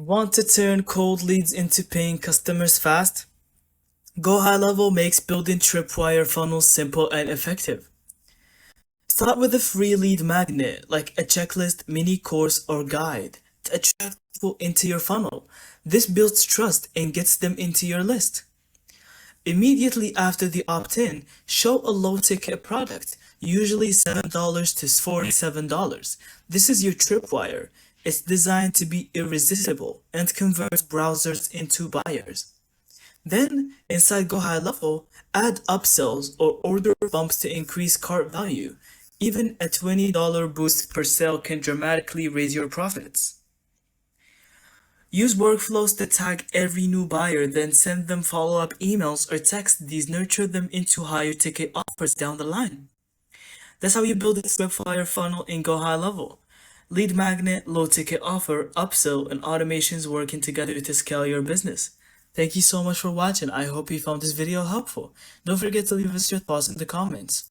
Want to turn cold leads into paying customers fast? GoHighLevel makes building Tripwire funnels simple and effective. Start with a free lead magnet like a checklist, mini course, or guide to attract people into your funnel. This builds trust and gets them into your list. Immediately after the opt-in, show a low-ticket product, usually $7 to $47. This is your Tripwire. It's designed to be irresistible and converts browsers into buyers. Then, inside GoHighLevel, add upsells or order bumps to increase cart value. Even a $20 boost per sale can dramatically raise your profits. Use workflows to tag every new buyer, then send them follow-up emails or texts. These nurture them into higher ticket offers down the line. That's how you build a Tripwire funnel in GoHighLevel. Lead magnet, low ticket offer, upsell, and automations working together to scale your business. Thank you so much for watching. I hope you found this video helpful. Don't forget to leave us your thoughts in the comments.